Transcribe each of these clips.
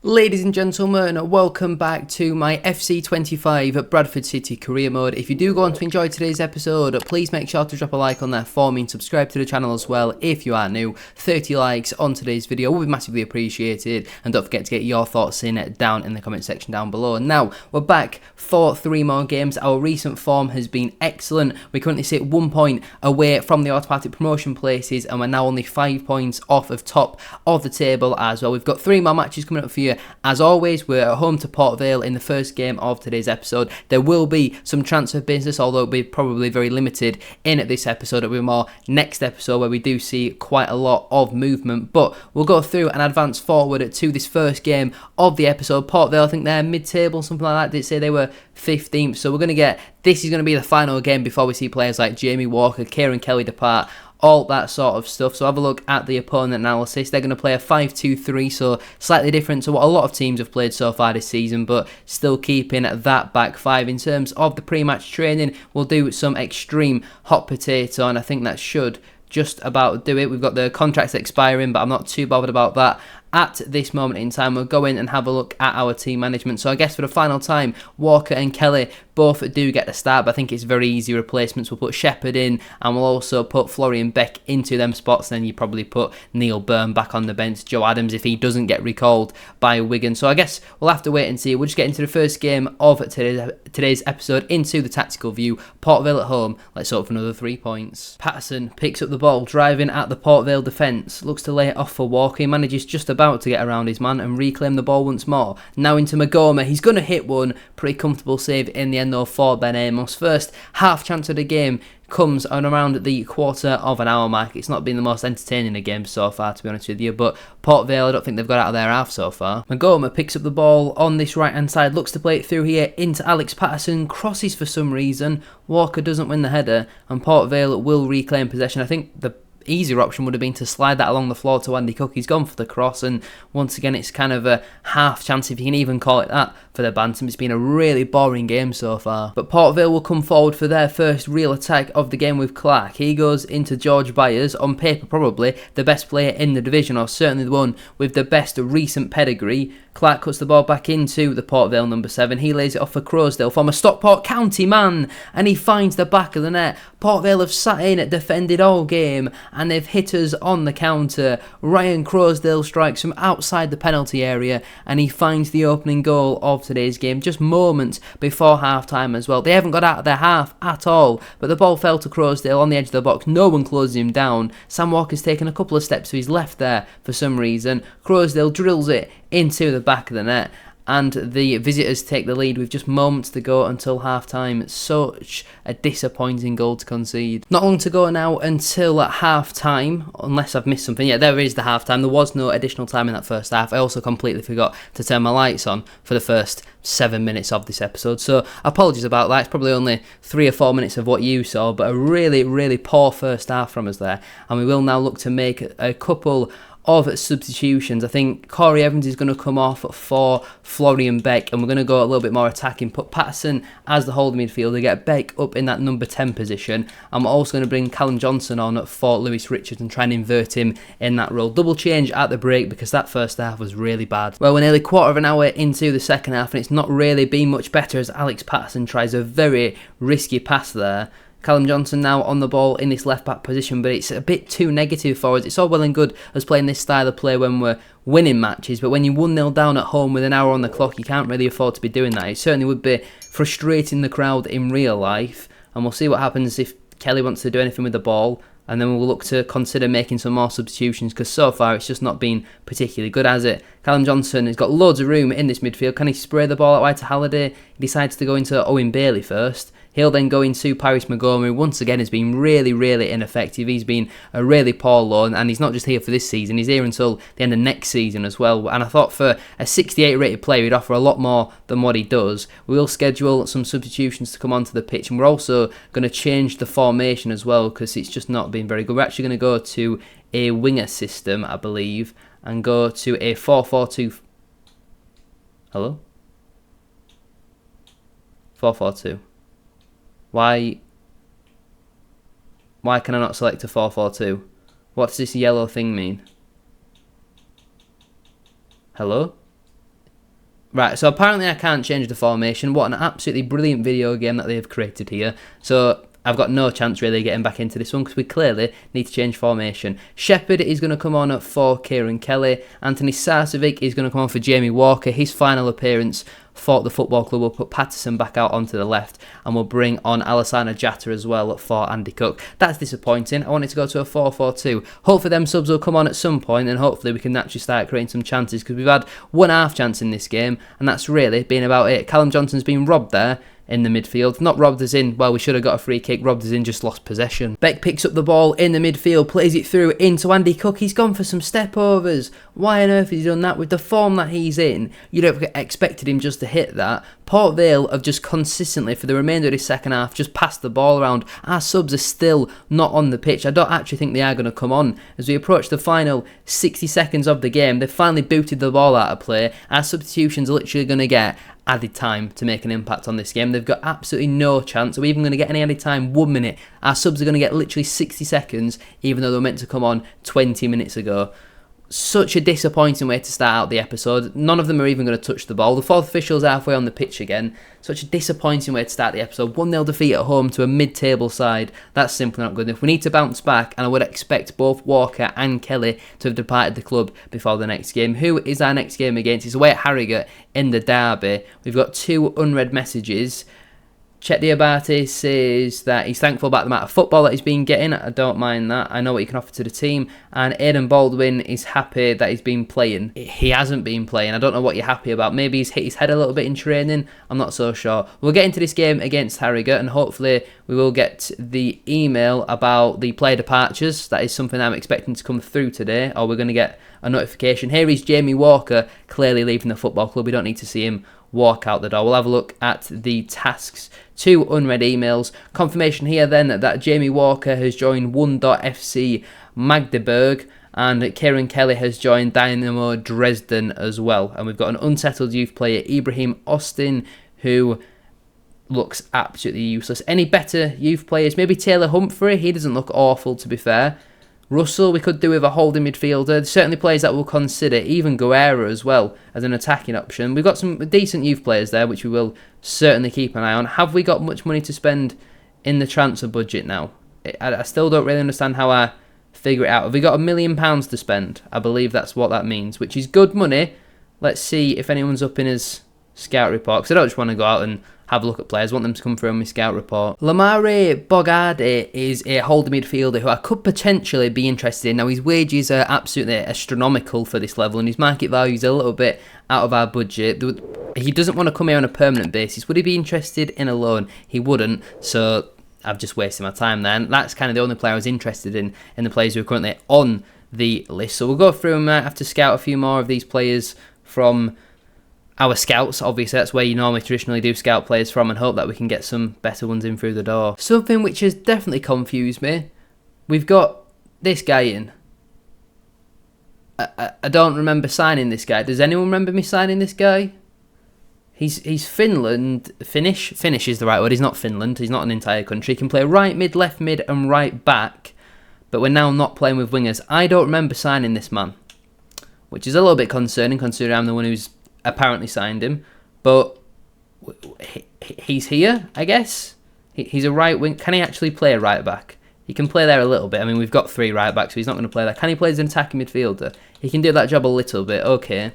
Ladies and gentlemen, welcome back to my FC25 Bradford City career mode. If you do go on to enjoy today's episode, please make sure to drop a like on there for me and subscribe to the channel as well if you are new. 30 likes on today's video will be massively appreciated, and don't forget to get your thoughts in down in the comment section down below. Now, we're back for 3 more games. Our recent form has been excellent. We currently sit 1 point away from the automatic promotion places, and we're now only 5 points off of top of the table as well. We've got 3 more matches coming up for you. As always, we're at home to Port Vale in the first game of today's episode. There will be some transfer business, although it'll be probably very limited in this episode. It'll be more next episode where we do see quite a lot of movement. But we'll go through and advance forward to this first game of the episode. Port Vale, I think they're mid-table, something like that. Did say they were 15th. So we're going to get, this is going to be the final game before we see players like Jamie Walker, Kieran Kelly depart, all that sort of stuff. So have a look at the opponent analysis. They're going to play a 5-2-3, so slightly different to what a lot of teams have played so far this season, but still keeping that back 5. In terms of the pre-match training, we'll do some extreme hot potato, and I think that should just about do it. We've got the contracts expiring, but I'm not too bothered about that at this moment in time. We'll go in and have a look at our team management. So I guess for the final time, Walker and Kelly both do get the start, but I think it's very easy replacements. We'll put Shepherd in, and we'll also put Florian Beck into them spots. Then you probably put Neil Byrne back on the bench, Joe Adams if he doesn't get recalled by Wigan. So I guess we'll have to wait and see. We'll just get into the first game of today's episode, into the tactical view. Port Vale at home. Let's hope for another 3 points. Patterson picks up the ball, driving at the Port Vale defence. Looks to lay it off for Walker. He manages just about to get around his man and reclaim the ball once more. Now into Magoma. He's going to hit one. Pretty comfortable save in the end though for Ben Amos. First half chance of the game comes on around the quarter of an hour mark. It's not been the most entertaining of games so far, to be honest with you, but Port Vale, I don't think they've got out of their half so far. Magoma picks up the ball on this right hand side, looks to play it through here into Alex Patterson, crosses for some reason. Walker doesn't win the header, and Port Vale will reclaim possession. I think the easier option would have been to slide that along the floor to Andy Cook. He's gone for the cross, and once again it's kind of a half chance, if you can even call it that, for the Bantam. It's been a really boring game so far. But Port Vale will come forward for their first real attack of the game with Clark. He goes into George Byers, on paper probably the best player in the division, or certainly the one with the best recent pedigree. Clark cuts the ball back into the Port Vale number 7. He lays it off for Crowsdale from a Stockport County man, and he finds the back of the net. Port Vale have sat in, defended all game, and they've hit us on the counter. Ryan Crowsdale strikes from outside the penalty area, and he finds the opening goal of today's game just moments before half-time as well. They haven't got out of their half at all, but the ball fell to Crowsdale on the edge of the box. No one closes him down. Sam Walker's taken a couple of steps to his left there for some reason. Crowsdale drills it into the back of the net, and the visitors take the lead with just moments to go until half-time. Such a disappointing goal to concede. Not long to go now until half-time, unless I've missed something. Yeah, there is the half-time. There was no additional time in that first half. I also completely forgot to turn my lights on for the first 7 minutes of this episode, so apologies about that. It's probably only 3 or 4 minutes of what you saw, but a really, really poor first half from us there. And we will now look to make a couple of substitutions. I think Corey Evans is going to come off for Florian Beck, and we're going to go a little bit more attacking. Put Patterson as the holding midfielder, get Beck up in that number 10 position. I'm also going to bring Callum Johnson on for Lewis Richards and try and invert him in that role. Double change at the break because that first half was really bad. Well, we're nearly quarter of an hour into the second half, and it's not really been much better as Alex Patterson tries a very risky pass there. Callum Johnson now on the ball in this left-back position, but it's a bit too negative for us. It's all well and good us playing this style of play when we're winning matches, but when you're 1-0 down at home with an hour on the clock, you can't really afford to be doing that. It certainly would be frustrating the crowd in real life, and we'll see what happens if Kelly wants to do anything with the ball, and then we'll look to consider making some more substitutions, because so far it's just not been particularly good, has it? Callum Johnson has got loads of room in this midfield. Can he spray the ball out wide to Halliday? He decides to go into Owen Bailey first. He'll then go into Paris Magoma, who once again has been really, really ineffective. He's been a really poor loan, and he's not just here for this season, he's here until the end of next season as well. And I thought for a 68 rated player, he'd offer a lot more than what he does. We'll schedule some substitutions to come onto the pitch, and we're also going to change the formation as well, because it's just not been very good. We're actually going to go to a winger system, I believe, and go to a 4-4-2. Hello? 4-4-2. Why can I not select a 4-4-2? What does this yellow thing mean? Hello? Right, so apparently I can't change the formation. What an absolutely brilliant video game that they've created here. So I've got no chance really getting back into this one because we clearly need to change formation. Shepherd is going to come on for Kieran Kelly. Anthony Sarcevic is going to come on for Jamie Walker. His final appearance for the football club. We'll put Patterson back out onto the left and we'll bring on Alassana Jatta as well for Andy Cook. That's disappointing. I wanted to go to a 4-4-2. Hopefully them subs will come on at some point and hopefully we can actually start creating some chances because we've had one half chance in this game and that's really been about it. Callum Johnson's been robbed there in the midfield. Not robbed as in, well, we should have got a free kick. Robbed as in just lost possession. Beck picks up the ball in the midfield, plays it through into Andy Cook. He's gone for some step overs. Why on earth has he done that? With the form that he's in, you'd have expected him just to hit that. Port Vale have just consistently, for the remainder of this second half, just passed the ball around. Our subs are still not on the pitch. I don't actually think they are going to come on. As we approach the final 60 seconds of the game, they've finally booted the ball out of play. Our substitutions are literally going to get added time to make an impact on this game. They've got absolutely no chance. Are we even going to get any added time? 1 minute. Our subs are going to get literally 60 seconds, even though they were meant to come on 20 minutes ago. Such a disappointing way to start out the episode. None of them are even going to touch the ball. The fourth official's halfway on the pitch again. Such a disappointing way to start the episode. 1-0 defeat at home to a mid-table side. That's simply not good enough. We need to bounce back, and I would expect both Walker and Kelly to have departed the club before the next game. Who is our next game against? It's away at Harrogate in the derby. We've got 2 unread messages. Chet Diabate says that he's thankful about the amount of football that he's been getting. I don't mind that. I know what he can offer to the team. And Aidan Baldwin is happy that he's been playing. He hasn't been playing. I don't know what you're happy about. Maybe he's hit his head a little bit in training. I'm not so sure. We'll get into this game against Harrogate and hopefully we will get the email about the player departures. That is something I'm expecting to come through today, or we're going to get a notification. Here is Jamie Walker clearly leaving the football club. We don't need to see him walk out the door. We'll have a look at the tasks. 2 unread emails. Confirmation here then that Jamie Walker has joined 1.FC Magdeburg and Kieran Kelly has joined Dynamo Dresden as well. And we've got an unsettled youth player, Ibrahim Austin, who looks absolutely useless. Any better youth players? Maybe Taylor Humphrey. He doesn't look awful, to be fair. Russell, we could do with a holding midfielder. There's certainly players that we'll consider, even Guerrero as well, as an attacking option. We've got some decent youth players there, which we will certainly keep an eye on. Have we got much money to spend in the transfer budget now? I still don't really understand how I figure it out. Have we got £1 million to spend? I believe that's what that means, which is good money. Let's see if anyone's up in his scout report, because I don't just want to go out and have a look at players. I want them to come through on my scout report. Lamare Bogarde is a holding midfielder who I could potentially be interested in. Now, his wages are absolutely astronomical for this level, and his market value is a little bit out of our budget. He doesn't want to come here on a permanent basis. Would he be interested in a loan? He wouldn't, so I've just wasted my time there. And that's kind of the only player I was interested in the players who are currently on the list. So we'll go through and have to scout a few more of these players from our scouts. Obviously that's where you normally traditionally do scout players from, and hope that we can get some better ones in through the door. Something which has definitely confused me, we've got this guy in. I don't remember signing this guy. Does anyone remember me signing this guy? He's Finnish is the right word. He's not Finland, he's not an entire country. He can play right mid, left mid and right back, but we're now not playing with wingers. I don't remember signing this man, which is a little bit concerning considering I'm the one who's apparently signed him, but he's here, I guess. He's a right wing. Can he actually play a right back? He can play there a little bit. I mean, we've got 3 right backs, so he's not going to play there. Can he play as an attacking midfielder? He can do that job a little bit, okay.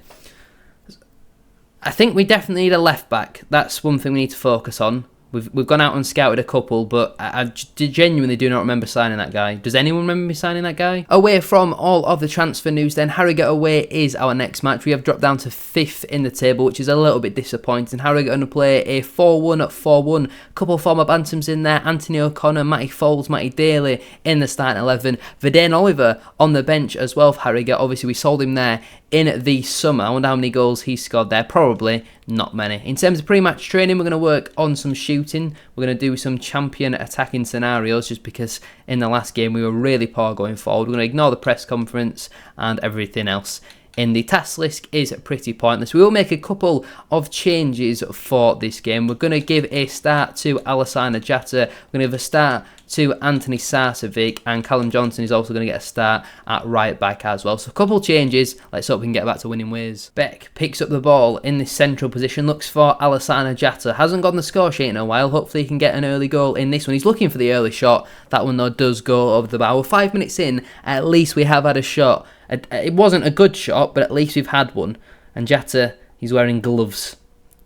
I think we definitely need a left back. That's one thing we need to focus on. We've gone out and scouted a couple, but I genuinely do not remember signing that guy. Does anyone remember me signing that guy? Away from all of the transfer news then, Harrogate away is our next match. We have dropped down to 5th in the table, which is a little bit disappointing. Harrogate going to play a 4-1-4-1. Couple of former bantams in there. Anthony O'Connor, Matty Foles, Matty Daly in the starting 11. Verdane Oliver on the bench as well for Harrogate. Obviously, we sold him there in the summer. I wonder how many goals he scored there. Probably not many. In terms of pre-match training, we're going to work on some shooting. We're going to do some champion attacking scenarios, just because in the last game we were really poor going forward. We're going to ignore the press conference and everything else in the task list is pretty pointless. We will make a couple of changes for this game. We're going to give a start to Alassana Jatta. We're going to give a start to Anthony Sarcevic, and Callum Johnson is also going to get a start at right back as well. So a couple changes. Let's hope we can get back to winning ways. Beck picks up the ball in this central position, looks for Alassane Jatta. Hasn't got on the score sheet in a while. Hopefully he can get an early goal in this one. He's looking for the early shot. That one though does go over the bar. We're 5 minutes in. At least we have had a shot. It wasn't a good shot, but at least we've had one. And Jatta, he's wearing gloves.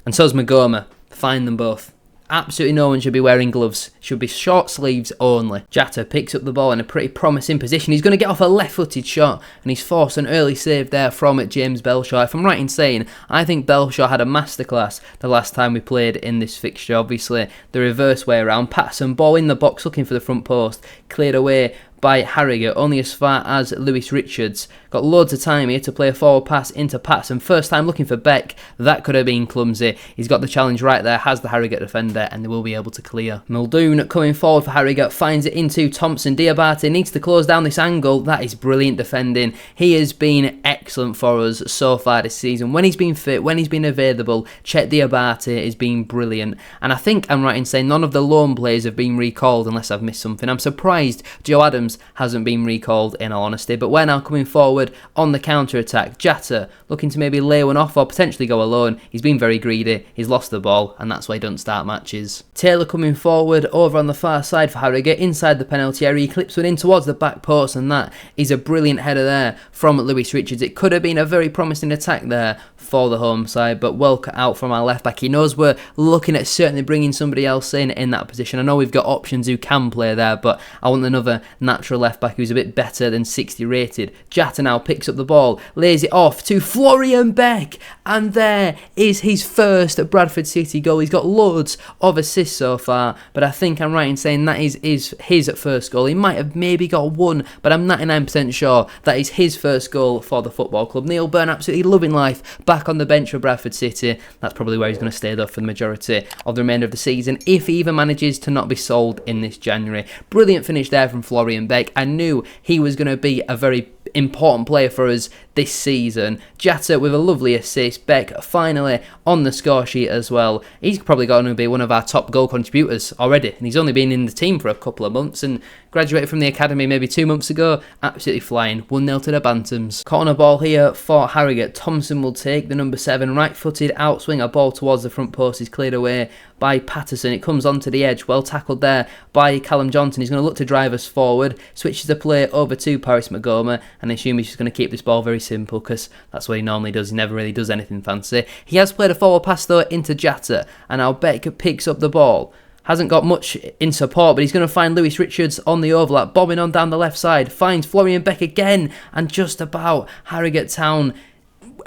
And so's Magoma. Find them both. Absolutely no one should be wearing gloves. Should be short sleeves only. Jatta picks up the ball in a pretty promising position. He's going to get off a left-footed shot, and he's forced an early save there from James Belshaw. If I'm right in saying, I think Belshaw had a masterclass the last time we played in this fixture. Obviously, the reverse way around. Patterson, ball in the box, looking for the front post. Cleared away by Harriger, only as far as Lewis Richards. Got loads of time here to play a forward pass into Patterson. First time looking for Beck. That could have been clumsy. He's got the challenge right there, has the Harriger defender, and they will be able to clear. Muldoon coming forward for Harriger, finds it into Thompson. Diabate needs to close down this angle. That is brilliant defending. He has been excellent for us so far this season. When he's been fit, when he's been available, Chet Diabate has been brilliant. And I think I'm right in saying none of the loan players have been recalled unless I've missed something. I'm surprised Joe Adams hasn't been recalled, in all honesty, but we're now coming forward on the counter-attack. Jatta looking to maybe lay one off or potentially go alone. He's been very greedy, he's lost the ball, and that's why he doesn't start matches. Taylor coming forward over on the far side for Harriger, inside the penalty area. He clips one in towards the back post, and that is a brilliant header there from Lewis Richards. It could have been a very promising attack there for the home side, but well cut out from our left back. He knows we're looking at certainly bringing somebody else in that position. I know we've got options who can play there, but I want another natural left back who's a bit better than 60 rated. Jatta now picks up the ball, lays it off to Florian Beck, and there is his first Bradford City goal. He's got loads of assists so far, but I think I'm right in saying that is his first goal. He might have maybe got one, but I'm 99% sure that is his first goal for the football club. Neil Byrne absolutely loving life, back on the bench for Bradford City. That's probably where he's going to stay though for the majority of the remainder of the season, if he even manages to not be sold in this January. Brilliant finish there from Florian Beck. I knew he was going to be a very important player for us this season. Jatta with a lovely assist. Beck finally on the score sheet as well. He's probably going to be one of our top goal contributors already, and he's only been in the team for a couple of months and graduated from the academy maybe 2 months ago. Absolutely flying. 1-0 to the Bantams. Corner ball here for Harrigan. Thompson will take the number 7 right-footed outswing. A ball towards the front post is cleared away by Patterson. It comes onto the edge. Well tackled there by Callum Johnson. He's going to look to drive us forward. Switches the play over to Paris Magoma, and I assume he's just going to keep this ball very simple because that's what he normally does. He never really does anything fancy. He has played a forward pass though into Jatta, and now Beck picks up the ball. Hasn't got much in support, but he's going to find Lewis Richards on the overlap, bobbing on down the left side. Finds Florian Beck again, and just about Harrogate Town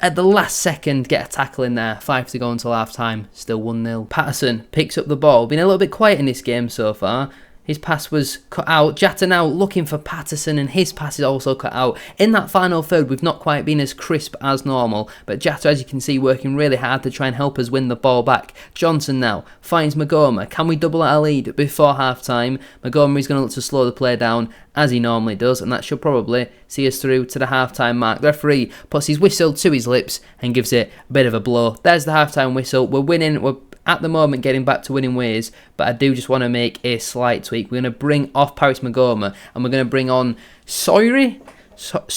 at the last second get a tackle in there. 5 to go until half time. Still 1-0. Patterson picks up the ball. Been a little bit quiet in this game so far. His pass was cut out. Jatta now looking for Patterson, and his pass is also cut out. In that final third, we've not quite been as crisp as normal, but Jatta, as you can see, working really hard to try and help us win the ball back. Johnson now finds Magoma. Can we double our lead before half-time? Magoma is going to look to slow the play down, as he normally does, and that should probably see us through to the half-time mark. The referee puts his whistle to his lips and gives it a bit of a blow. There's the half-time whistle. We're winning. We're at the moment getting back to winning ways, but I do just want to make a slight tweak. We're going to bring off Paris Magoma, and we're going to bring on Soiri.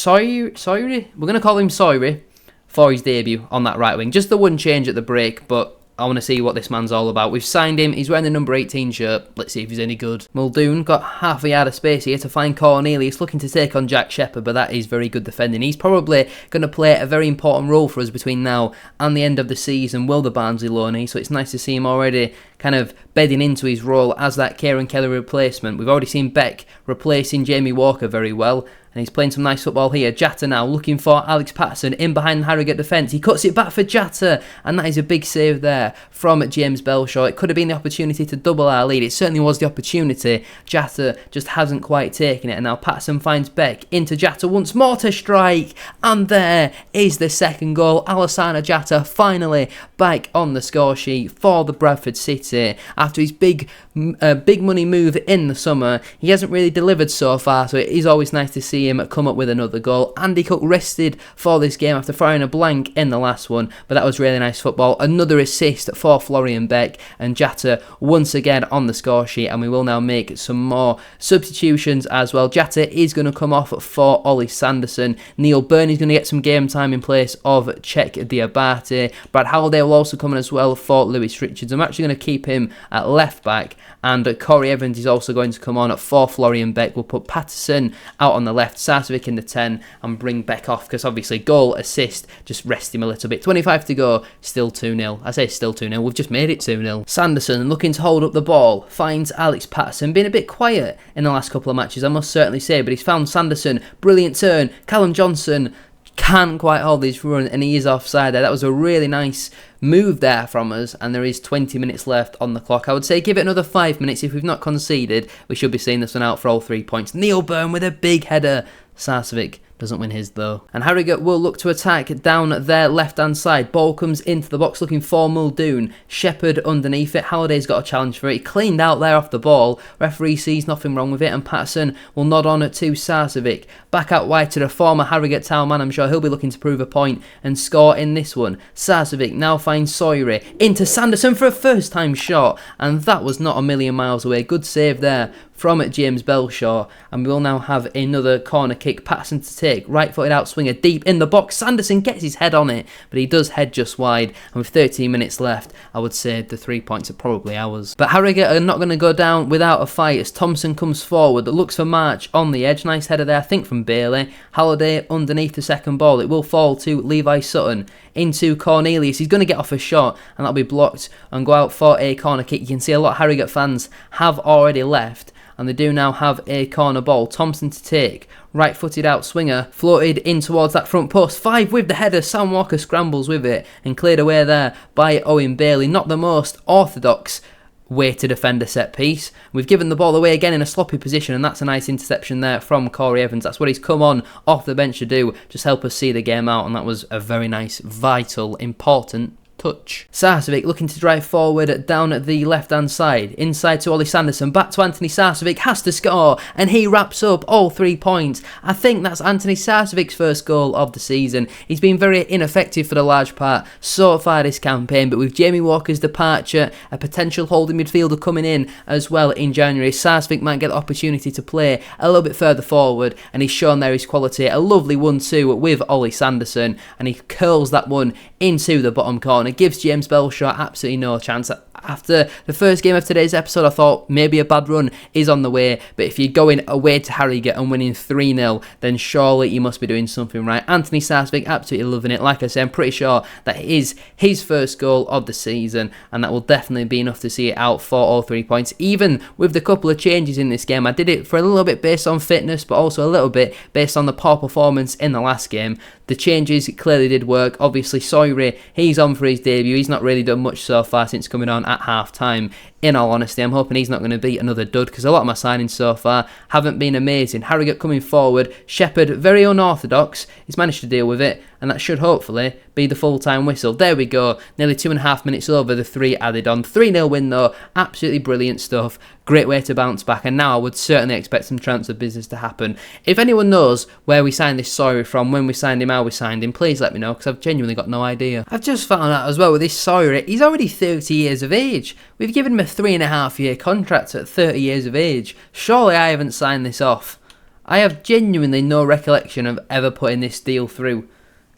We're going to call him Soiri for his debut on that right wing. Just the one change at the break, but I want to see what this man's all about. We've signed him. He's wearing the number 18 shirt. Let's see if he's any good. Muldoon got half a yard of space here to find Cornelius, looking to take on Jack Shepherd, but that is very good defending. He's probably going to play a very important role for us between now and the end of the season. Will the Barnsley loanee, so it's nice to see him already kind of bedding into his role as that Kieran Kelly replacement. We've already seen Beck replacing Jamie Walker very well, and he's playing some nice football here. Jatta now looking for Alex Patterson in behind the Harrogate defence. He cuts it back for Jatta, and that is a big save there from James Belshaw. It could have been the opportunity to double our lead. It certainly was the opportunity. Jatta just hasn't quite taken it, and now Patterson finds Beck into Jatta once more to strike, and there is the second goal. Alassane Jatta finally back on the score sheet for the Bradford City. After his big money move in the summer, he hasn't really delivered so far, so it is always nice to see see him come up with another goal. Andy Cook rested for this game after firing a blank in the last one, but that was really nice football. Another assist for Florian Beck, and Jatta once again on the score sheet, and we will now make some more substitutions as well. Jatta is going to come off for Ollie Sanderson. Neil Burney is going to get some game time in place of Czech Diabate. Brad Halliday will also come in as well for Lewis Richards. I'm actually going to keep him at left back, and Corey Evans is also going to come on for Florian Beck. We'll put Patterson out on the left, Sarcevic in the 10, and bring Beck off because obviously goal, assist, just rest him a little bit. 25 to go, still 2-0. I say still 2-0, we've just made it 2-0. Sanderson looking to hold up the ball, finds Alex Patterson, being a bit quiet in the last couple of matches, I must certainly say, but he's found Sanderson, brilliant turn. Callum Johnson can't quite hold his run, and he is offside there. That was a really nice move there from us, and there is 20 minutes left on the clock. I would say give it another 5 minutes. If we've not conceded, we should be seeing this one out for all 3 points. Neil Byrne with a big header. Sarcevic doesn't win his though. And Harrogate will look to attack down their left-hand side. Ball comes into the box looking for Muldoon. Shepherd underneath it. Halliday's got a challenge for it. He cleaned out there off the ball. Referee sees nothing wrong with it, and Patterson will nod on to Sarcevic. Back out wide to the former Harrogate Town man. I'm sure he'll be looking to prove a point and score in this one. Sarcevic now finds Sawyer into Sanderson for a first-time shot, and that was not a million miles away. Good save there from James Belshaw, and we will now have another corner kick. Patterson to take, right-footed out swinger deep in the box. Sanderson gets his head on it, but he does head just wide, and with 13 minutes left, I would say the 3 points are probably ours. But Harrogate are not going to go down without a fight as Thompson comes forward, looks for March on the edge. Nice header there, I think from Bailey. Halliday underneath the second ball. It will fall to Levi Sutton into Cornelius. He's going to get off a shot, and that'll be blocked and go out for a corner kick. You can see a lot of Harrogate fans have already left, and they do now have a corner ball. Thompson to take, right-footed out swinger, floated in towards that front post. 5 with the header. Sam Walker scrambles with it and cleared away there by Owen Bailey. Not the most orthodox way to defend a set piece. We've given the ball away again in a sloppy position, and that's a nice interception there from Corey Evans. That's what he's come on off the bench to do, just help us see the game out, and that was a very nice, vital, important touch. Sarcevic looking to drive forward down at the left-hand side. Inside to Ollie Sanderson. Back to Anthony Sarcevic. Has to score. And he wraps up all 3 points. I think that's Anthony Sarcevic's first goal of the season. He's been very ineffective for the large part so far this campaign. But with Jamie Walker's departure, a potential holding midfielder coming in as well in January, Sarcevic might get the opportunity to play a little bit further forward. And he's shown there his quality. A lovely 1-2 with Ollie Sanderson. And he curls that one into the bottom corner. Gives James Belshaw absolutely no chance. After the first game of today's episode, I thought maybe a bad run is on the way, but if you're going away to Harrogate and winning 3-0, then surely you must be doing something right. Anthony Sarcevic absolutely loving it. Like I say, I'm pretty sure that is his first goal of the season, and that will definitely be enough to see it out for all 3 points. Even with the couple of changes in this game, I did it for a little bit based on fitness, but also a little bit based on the poor performance in the last game. The changes clearly did work. Obviously, Sawyer, he's on for his debut. He's not really done much so far since coming on at half-time. In all honesty, I'm hoping he's not going to be another dud, because a lot of my signings so far haven't been amazing. Harrogate coming forward. Shepherd, very unorthodox. He's managed to deal with it, and that should hopefully be the full-time whistle. There we go. Nearly 2.5 minutes over, the 3 added on. 3-0 win though. Absolutely brilliant stuff. Great way to bounce back, and now I would certainly expect some transfer business to happen. If anyone knows where we signed this Sawyer from, when we signed him, how we signed him, please let me know, because I've genuinely got no idea. I've just found out as well with this Sawyer, he's already 30 years of age. We've given him a 3.5-year contract at 30 years of age. Surely I haven't signed this off. I have genuinely no recollection of ever putting this deal through.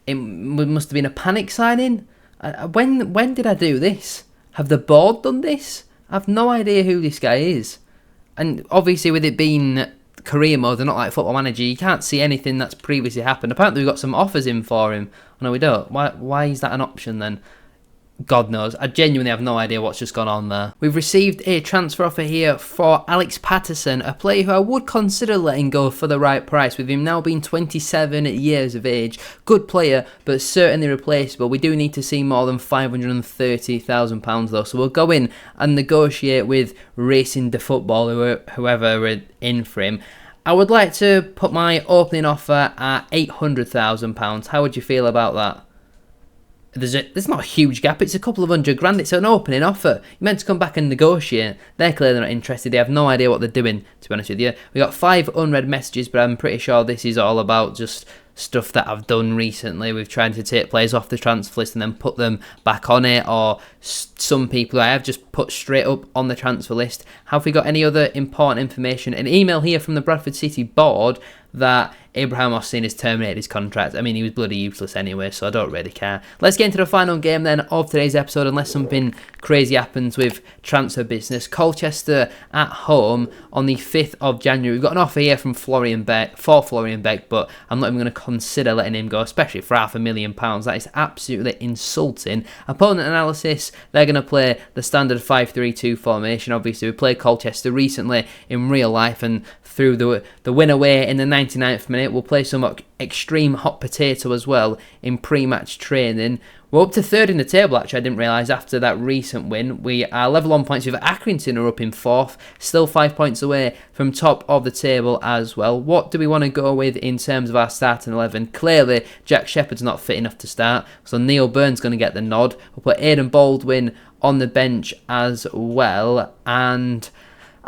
It must have been a panic signing. When did I do this? Have the board done this? I've no idea who this guy is. And obviously with it being career mode and not like Football Manager, you can't see anything that's previously happened. Apparently we've got some offers in for him. Oh, no, we don't. Why is that an option then? God knows. I genuinely have no idea what's just gone on there. We've received a transfer offer here for Alex Patterson, a player who I would consider letting go for the right price, with him now being 27 years of age. Good player, but certainly replaceable. We do need to see more than £530,000 though, so we'll go in and negotiate with Racing de Football, whoever are in for him. I would like to put my opening offer at £800,000. How would you feel about that? there's not a huge gap. It's a couple of £100,000. It's an opening offer. You're meant to come back and negotiate. They're clearly not interested. They have no idea what they're doing, to be honest with you. We got 5 unread messages, but I'm pretty sure this is all about just stuff that I've done recently with trying to take players off the transfer list and then put them back on it, or some people I have just put straight up on the transfer list. Have we got any other important information? An email here from the Bradford City board that Abraham Hossein has terminated his contract. I mean, he was bloody useless anyway, so I don't really care. Let's get into the final game then of today's episode, unless something crazy happens with transfer business. Colchester at home on the 5th of January. We've got an offer here from Florian Beck, but I'm not even going to consider letting him go, especially for £500,000. That is absolutely insulting. Opponent analysis, they're going to play the standard 5-3-2 formation. Obviously, we played Colchester recently in real life, and through the win away in the 99th minute, we'll play some extreme hot potato as well in pre-match training. We're up to 3rd in the table, actually. I didn't realise after that recent win. We are level on points with Accrington, are up in 4th, still 5 points away from top of the table as well. What do we want to go with in terms of our starting 11? Clearly, Jack Shepherd's not fit enough to start, so Neil Byrne's going to get the nod. We'll put Aidan Baldwin on the bench as well, and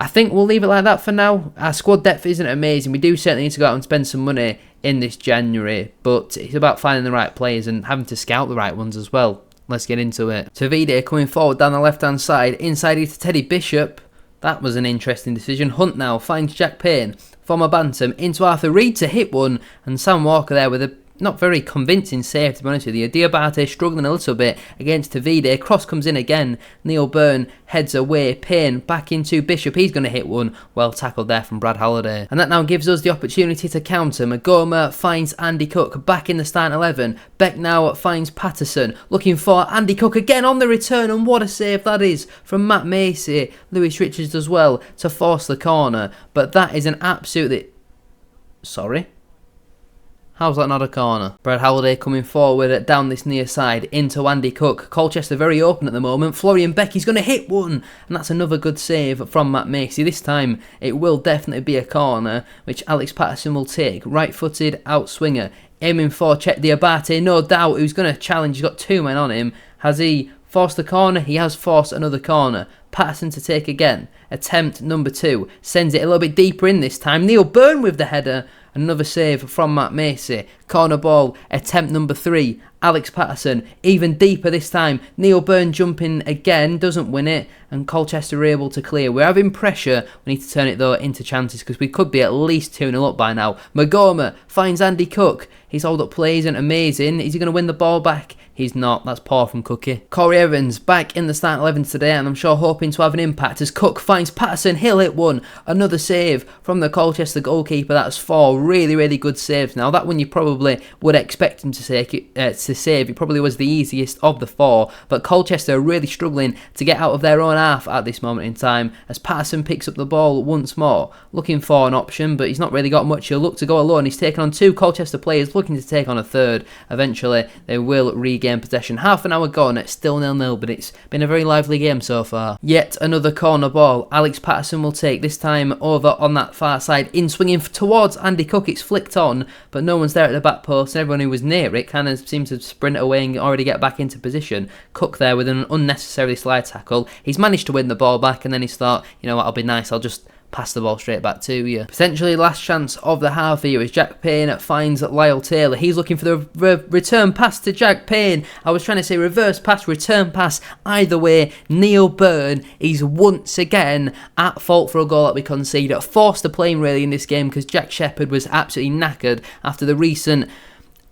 I think we'll leave it like that for now. Our squad depth isn't amazing. We do certainly need to go out and spend some money in this January, but it's about finding the right players and having to scout the right ones as well. Let's get into it. Tavide coming forward down the left-hand side, inside here to Teddy Bishop. That was an interesting decision. Hunt now finds Jack Payne, former Bantam, into Arthur Reed to hit one, and Sam Walker there with a not very convincing save, to be honest with you. Diabate struggling a little bit against Tavide. Cross comes in again. Neil Byrne heads away. Payne back into Bishop. He's going to hit one. Well tackled there from Brad Halliday. And that now gives us the opportunity to counter. Magoma finds Andy Cook back in the starting 11. Beck now finds Patterson. Looking for Andy Cook again on the return. And what a save that is from Matt Macy. Lewis Richards as well to force the corner. But that is an absolutely... Sorry? How's that not a corner? Brad Halliday coming forward down this near side into Andy Cook. Colchester very open at the moment. Florian Beck, he's going to hit one. And that's another good save from Matt Macy. This time it will definitely be a corner, which Alex Patterson will take. Right-footed outswinger. Aiming for Chet Diabate, no doubt, who's going to challenge. He's got 2 men on him. Has he forced the corner? He has forced another corner. Patterson to take again. Attempt number 2. Sends it a little bit deeper in this time. Neil Byrne with the header. Another save from Matt Macy. Corner ball, attempt number 3. Alex Patterson, even deeper this time. Neil Byrne jumping again, doesn't win it, and Colchester are able to clear. We're having pressure. We need to turn it, though, into chances, because we could be at least 2-0 up by now. Magoma finds Andy Cook. His hold-up play isn't amazing. Is he going to win the ball back? He's not. That's poor from Cookie. Corey Evans back in the starting 11 today, and I'm sure hoping to have an impact as Cook finds Patterson. He'll hit one. Another save from the Colchester goalkeeper. That's 4 really, really good saves. Now, that one you probably would expect him to save. It probably was the easiest of the 4, but Colchester are really struggling to get out of their own half at this moment in time as Patterson picks up the ball once more, looking for an option, but he's not really got much. He'll look to go alone. He's taken on 2 Colchester players, looking to take on a 3rd. Eventually, they will regain possession. Half an hour gone, it's still 0-0, but it's been a very lively game so far. Yet another corner ball. Alex Patterson will take, this time over on that far side, in swinging towards Andy Cook. It's flicked on, but no one's there at the back post, and everyone who was near it kind of seems to sprint away and already get back into position. Cook there with an unnecessary slide tackle. He's managed to win the ball back, and then he's thought, you know what, I'll be nice, I'll just pass the ball straight back to you. Potentially last chance of the half here as Jack Payne finds Lyle Taylor. He's looking for the return pass to Jack Payne. I was trying to say reverse pass, return pass. Either way, Neil Byrne is once again at fault for a goal that we conceded. Forced the plane really in this game because Jack Shepherd was absolutely knackered after the recent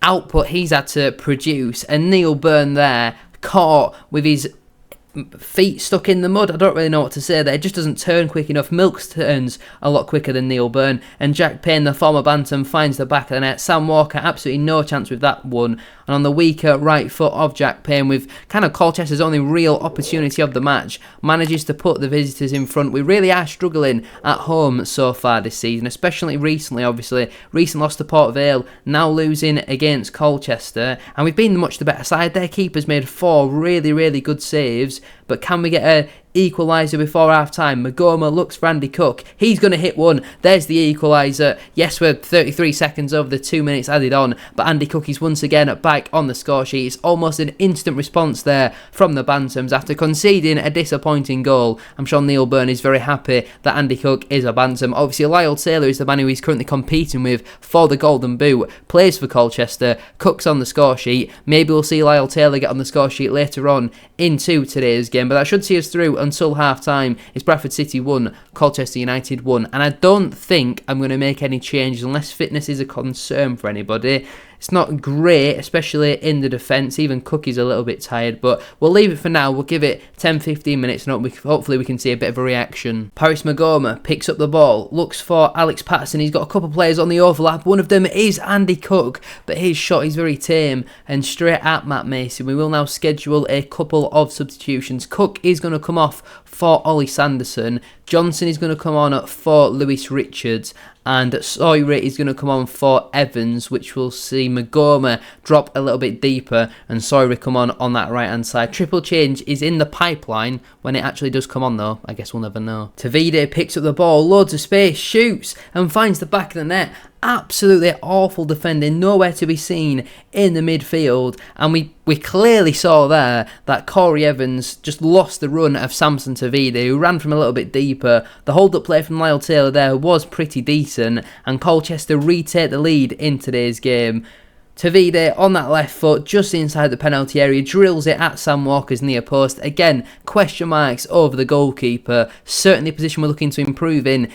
output he's had to produce, and Neil Byrne there caught with his feet stuck in the mud. I don't really know what to say there. It just doesn't turn quick enough. Milks turns a lot quicker than Neil Byrne, and Jack Payne, the former Bantam, finds the back of the net. Sam Walker, absolutely no chance with that one, and on the weaker right foot of Jack Payne, with kind of Colchester's only real opportunity of the match, manages to put the visitors in front. We really are struggling at home so far this season, especially recently, obviously. Recent loss to Port Vale, now losing against Colchester, and we've been much the better side. Their keeper's made 4 really, really good saves, but can we get a equaliser before half-time. Magoma looks for Andy Cook. He's going to hit one. There's the equaliser. Yes, we're 33 seconds over the 2 minutes added on, but Andy Cook is once again back on the score sheet. It's almost an instant response there from the Bantams after conceding a disappointing goal. I'm sure Neil Byrne is very happy that Andy Cook is a Bantam. Obviously, Lyle Taylor is the man who he's currently competing with for the Golden Boot, plays for Colchester. Cook's on the score sheet. Maybe we'll see Lyle Taylor get on the score sheet later on into today's game, but that should see us through until half-time. It's Bradford City 1, Colchester United 1, and I don't think I'm going to make any changes unless fitness is a concern for anybody. It's not great, especially in the defence. Even Cook is a little bit tired, but we'll leave it for now. We'll give it 10-15 minutes and hopefully we can see a bit of a reaction. Paris Magoma picks up the ball, looks for Alex Patterson. He's got a couple of players on the overlap. One of them is Andy Cook, but his shot is very tame and straight at Matt Mason. We will now schedule a couple of substitutions. Cook is going to come off for Ollie Sanderson. Johnson is going to come on for Lewis Richards, and Sawyer is going to come on for Evans, which will see Magoma drop a little bit deeper and Sawyer come on that right hand side. Triple change is in the pipeline. When it actually does come on though, I guess we'll never know. Tavide picks up the ball, loads of space, shoots and finds the back of the net. Absolutely awful defending, nowhere to be seen in the midfield, and we clearly saw there that Corey Evans just lost the run of Samson Tavide, who ran from a little bit deeper. The hold-up play from Lyle Taylor there was pretty decent, and Colchester retake the lead in today's game. Tavide on that left foot, just inside the penalty area, drills it at Sam Walker's near post. Again, question marks over the goalkeeper. Certainly a position we're looking to improve in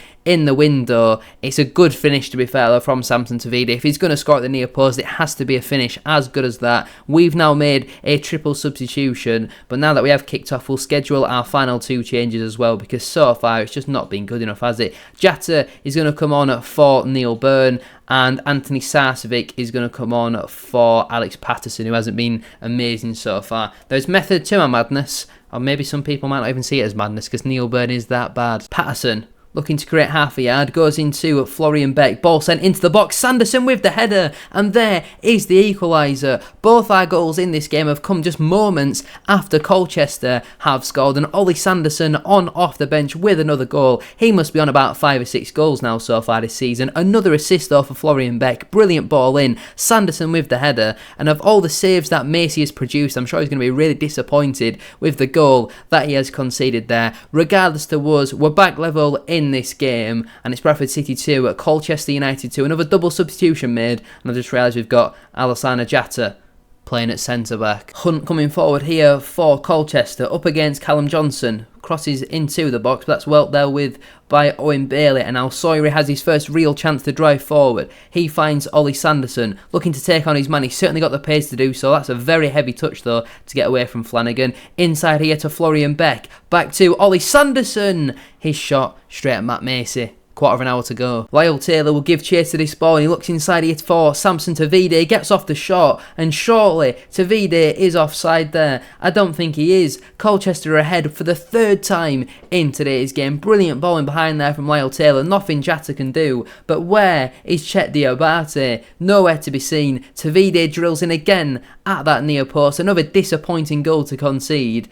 the window. It's a good finish, to be fair, from Samson Tavide. If he's going to score at the near post, it has to be a finish as good as that. We've now made a triple substitution, but now that we have kicked off, we'll schedule our final two changes as well, because so far it's just not been good enough, has it? Jatta is going to come on for Neil Byrne, and Anthony Sarcevic is going to come on for Alex Patterson, who hasn't been amazing so far. There's method to my madness, or maybe some people might not even see it as madness, because Neil Byrne is that bad. Patterson looking to create half a yard, goes into Florian Beck, ball sent into the box, Sanderson with the header, and there is the equaliser. Both our goals in this game have come just moments after Colchester have scored, and Ollie Sanderson on off the bench with another goal. He must be on about 5 or 6 goals now so far this season. Another assist though for Florian Beck, brilliant ball in, Sanderson with the header, and of all the saves that Macy has produced, I'm sure he's going to be really disappointed with the goal that he has conceded there. Regardless to us, we're back level in this game, and it's Bradford City 2 at Colchester United 2. Another double substitution made, and I just realised we've got Alassana Jatta playing at centre-back. Hunt coming forward here for Colchester, up against Callum Johnson. Crosses into the box, but that's well dealt with by Owen Bailey, and now Sawyer has his first real chance to drive forward. He finds Ollie Sanderson, looking to take on his man. He's certainly got the pace to do so. That's a very heavy touch though, to get away from Flanagan. Inside here to Florian Beck, back to Ollie Sanderson. His shot straight at Matt Macy. Quarter of an hour to go. Lyle Taylor will give chase to this ball, and he looks inside here for Samson Tavide, gets off the shot, and shortly Tavide is offside there. I don't think he is. Colchester are ahead for the third time in today's game. Brilliant ball in behind there from Lyle Taylor, nothing Jatta can do, but where is Chet Diabate? Nowhere to be seen. Tavide drills in again at that near post, another disappointing goal to concede.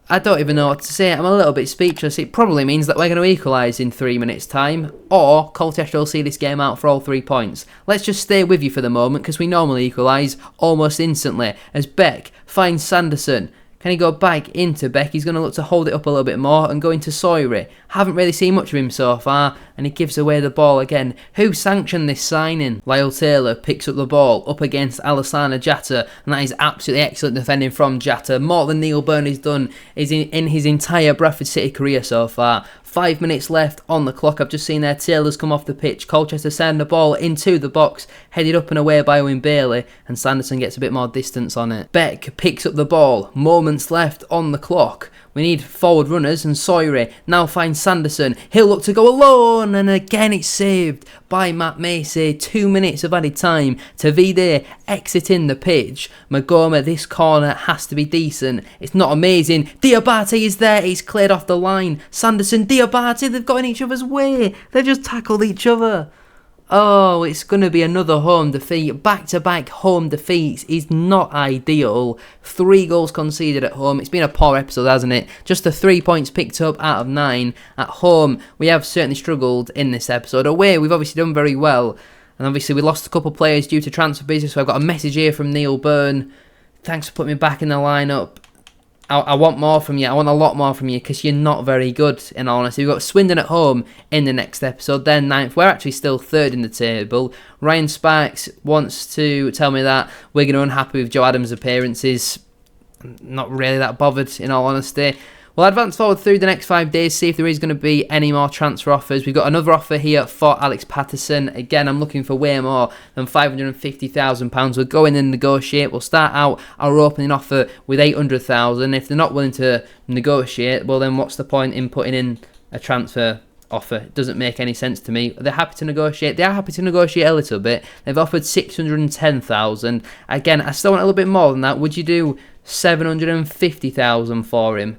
I don't even know what to say. I'm a little bit speechless. It probably means that we're going to equalise in 3 minutes' time, or Colchester will see this game out for all 3 points. Let's just stay with you for the moment, because we normally equalise almost instantly, as Beck finds Sanderson. Can he go back into Beck? He's going to look to hold it up a little bit more and go into Sawyer. Haven't really seen much of him so far, and he gives away the ball again. Who sanctioned this signing? Lyle Taylor picks up the ball up against Alassana Jatta, and that is absolutely excellent defending from Jatta. More than Neil Byrne has done in his entire Bradford City career so far. 5 minutes left on the clock. I've just seen there Taylor's come off the pitch. Colchester send the ball into the box, headed up and away by Owen Bailey, and Sanderson gets a bit more distance on it. Beck picks up the ball. Moments left on the clock. We need forward runners, and Sawyer now finds Sanderson. He'll look to go alone, and again it's saved by Matt Macy. 2 minutes of added time. Tavide exiting the pitch. Magoma, this corner has to be decent. It's not amazing. Diabate is there. He's cleared off the line. Sanderson, Diabate, they've got in each other's way. They've just tackled each other. Oh, it's going to be another home defeat. Back-to-back home defeats is not ideal. 3 goals conceded at home. It's been a poor episode, hasn't it? Just the 3 points picked up out of 9. At home, we have certainly struggled in this episode. Away, we've obviously done very well. And obviously, we lost a couple of players due to transfer business. So I've got a message here from Neil Byrne. Thanks for putting me back in the lineup. I want more from you. I want a lot more from you because you're not very good, in all honesty. We've got Swindon at home in the next episode. Then 9th. We're actually still 3rd in the table. Ryan Sparks wants to tell me that we're going to be unhappy with Joe Adams' appearances. I'm not really that bothered, in all honesty. We'll advance forward through the next 5 days, see if there is going to be any more transfer offers. We've got another offer here for Alex Patterson. Again, I'm looking for way more than £550,000. We'll go in and negotiate. We'll start out our opening offer with £800,000. If they're not willing to negotiate, well then what's the point in putting in a transfer offer? It doesn't make any sense to me. They're happy to negotiate. They are happy to negotiate a little bit. They've offered £610,000. Again, I still want a little bit more than that. Would you do £750,000 for him?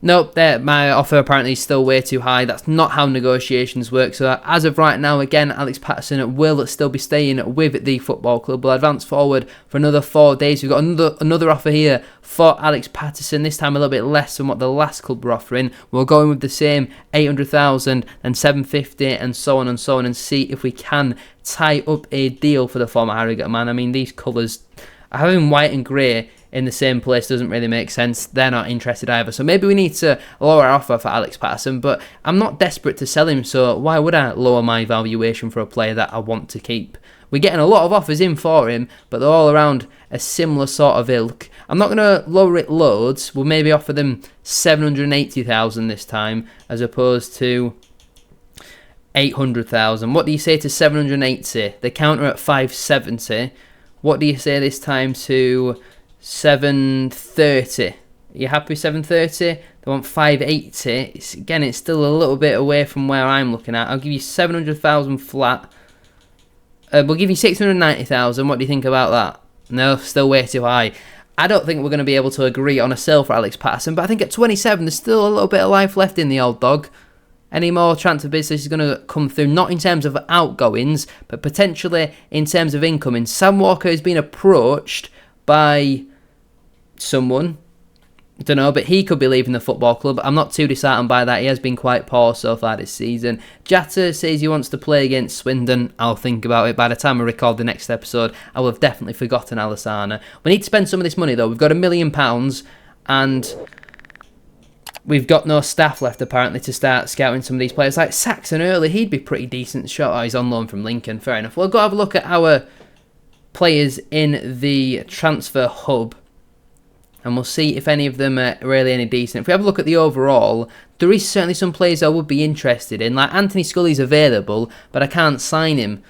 Nope, my offer apparently is still way too high. That's not how negotiations work. So as of right now, again, Alex Patterson will still be staying with the football club. We'll advance forward for another 4 days. We've got another offer here for Alex Patterson. This time a little bit less than what the last club were offering. We're going with the same 800,000 and 750 and so on and see if we can tie up a deal for the former Harrogate man. I mean, these colours, having white and grey in the same place doesn't really make sense. They're not interested either. So maybe we need to lower our offer for Alex Patterson, but I'm not desperate to sell him, so why would I lower my valuation for a player that I want to keep? We're getting a lot of offers in for him, but they're all around a similar sort of ilk. I'm not going to lower it loads. We'll maybe offer them 780,000 this time, as opposed to 800,000. What do you say to 780? The counter at 570. What do you say this time to 730? Are you happy with 730? They want 580. It's still a little bit away from where I'm looking at. I'll give you 700,000 flat. We'll give you 690,000. What do you think about that? No, still way too high. I don't think we're going to be able to agree on a sale for Alex Patterson, but I think at 27 there's still a little bit of life left in the old dog. Any more transfer business is going to come through, not in terms of outgoings, but potentially in terms of incoming. Sam Walker has been approached by someone, I don't know, but he could be leaving the football club. I'm not too disheartened by that. He has been quite poor so far this season. Jatta says he wants to play against Swindon. I'll think about it. By the time I record the next episode, I will have definitely forgotten Alisana. We need to spend some of this money though. We've got £1 million and we've got no staff left apparently to start scouting some of these players. Like Saxon Early, he'd be pretty decent shot. Oh, he's on loan from Lincoln. Fair enough. We'll go have a look at our players in the transfer hub, and we'll see if any of them are really any decent. If we have a look at the overall, there is certainly some players I would be interested in. Like Anthony Scully's available, but I can't sign him,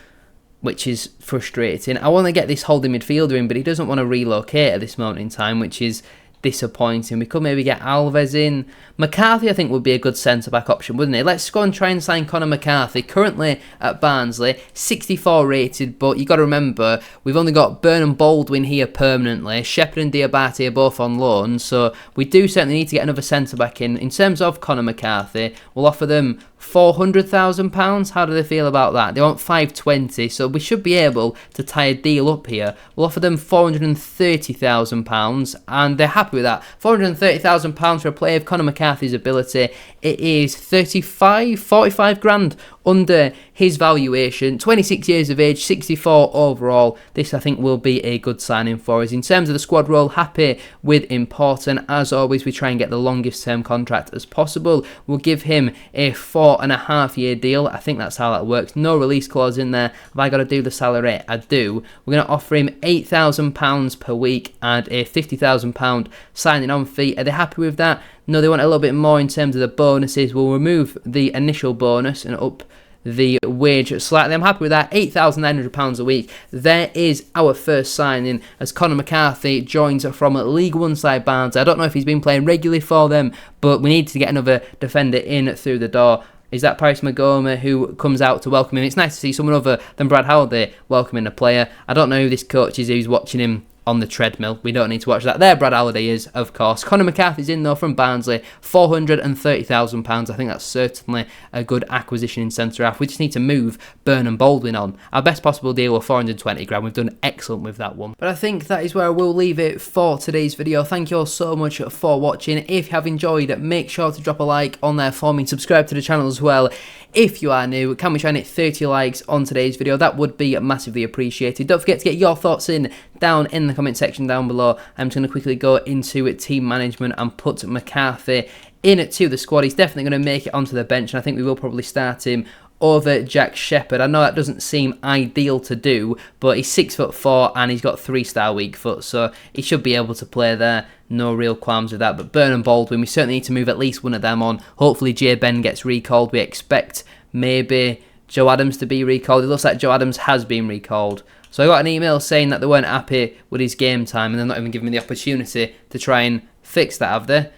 which is frustrating. I want to get this holding midfielder in, but he doesn't want to relocate at this moment in time, which is disappointing. We could maybe get Alves in. McCarthy, I think, would be a good centre-back option, wouldn't it? Let's go and try and sign Conor McCarthy, currently at Barnsley, 64 rated, but you got to remember, we've only got Burnham Baldwin here permanently. Shepherd and Diabate are both on loan, so we do certainly need to get another centre-back in. In terms of Conor McCarthy, we'll offer them £400,000. How do they feel about that? They want 520, so we should be able to tie a deal up here. We'll offer them £430,000, and they're happy with that. £430,000 for a player of Conor McCarthy's ability. It is 45 grand under his valuation. 26 years of age, 64 overall. This, I think, will be a good signing for us. In terms of the squad role, happy with Important. As always, we try and get the longest term contract as possible. We'll give him a 4.5-year deal. I think that's how that works. No release clause in there. Have I got to do the salary? I do. We're going to offer him £8,000 per week and a £50,000 signing on fee. Are they happy with that? No, they want a little bit more in terms of the bonuses. We'll remove the initial bonus and up the wage slightly. I'm happy with that. £8,900 a week. There is our first signing as Conor McCarthy joins from League One side Barnes. I don't know if he's been playing regularly for them, but we need to get another defender in through the door. Is that Paris Magoma who comes out to welcome him? It's nice to see someone other than Brad Halliday welcoming a player. I don't know who this coach is who's watching him on the treadmill. We don't need to watch that. There, Brad Halliday is, of course. Conor McCarthy's in, though, from Barnsley. £430,000. I think that's certainly a good acquisition in centre-half. We just need to move Burnham Baldwin on. Our best possible deal was 420 grand. We've done excellent with that one. But I think that is where I will leave it for today's video. Thank you all so much for watching. If you have enjoyed, make sure to drop a like on there for me. Subscribe to the channel as well. If you are new, can we try and hit 30 likes on today's video? That would be massively appreciated. Don't forget to get your thoughts in down in the comment section down below. I'm just going to quickly go into team management and put McCarthy in to the squad. He's definitely going to make it onto the bench, and I think we will probably start him over Jack Shepherd. I know that doesn't seem ideal to do, but he's 6'4" and he's got 3-star weak foot, so he should be able to play there. No real qualms with that. But Burnham Baldwin, we certainly need to move at least one of them on. Hopefully J Ben gets recalled. We expect maybe Joe Adams to be recalled. It looks like Joe Adams has been recalled. So I got an email saying that they weren't happy with his game time, and they're not even giving me the opportunity to try and fix that, have they?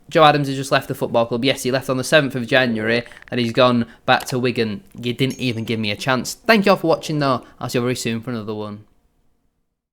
Joe Adams has just left the football club. Yes, he left on the 7th of January, and he's gone back to Wigan. You didn't even give me a chance. Thank you all for watching, though. I'll see you very soon for another one.